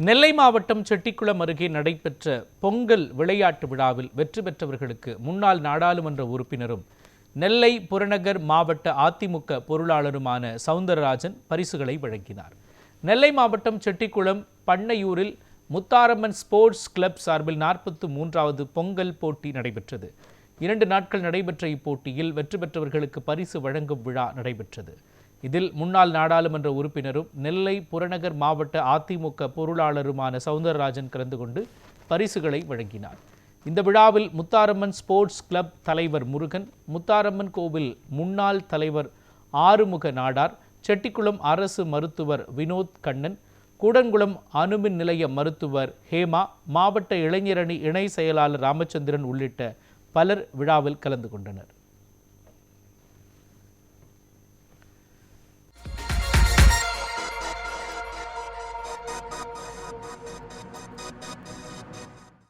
நெல்லை மாவட்டம் செட்டிக்குளம் அருகே நடைபெற்ற பொங்கல் விளையாட்டு விழாவில் வெற்றி பெற்றவர்களுக்கு முன்னாள் நாடாளுமன்ற உறுப்பினரும் நெல்லை புறநகர் மாவட்ட அதிமுக பொருளாளருமான சவுந்தரராஜன் பரிசுகளை வழங்கினார். நெல்லை மாவட்டம் செட்டிக்குளம் பண்ணையூரில் முத்தாரம்மன் ஸ்போர்ட்ஸ் கிளப் சார்பில் 43வது பொங்கல் போட்டி நடைபெற்றது. 2 நாட்கள் நடைபெற்ற இப்போட்டியில் வெற்றி பெற்றவர்களுக்கு பரிசு வழங்கும் விழா நடைபெற்றது. இதில் முன்னாள் நாடாளுமன்ற உறுப்பினரும் நெல்லை புறநகர் மாவட்ட அதிமுக பொருளாளருமான சவுந்தரராஜன் கலந்து கொண்டு பரிசுகளை வழங்கினார். இந்த விழாவில் முத்தாரம்மன் ஸ்போர்ட்ஸ் கிளப் தலைவர் முருகன், முத்தாரம்மன் கோவில் முன்னாள் தலைவர் ஆறுமுக நாடார், செட்டிக்குளம் அரசு மருத்துவர் வினோத் கண்ணன், கூடன்குளம் அணுமின் நிலைய மருத்துவர் ஹேமா, மாவட்ட இளைஞரணி இணை செயலாளர் ராமச்சந்திரன் உள்ளிட்ட பலர் விழாவில் கலந்து கொண்டனர்.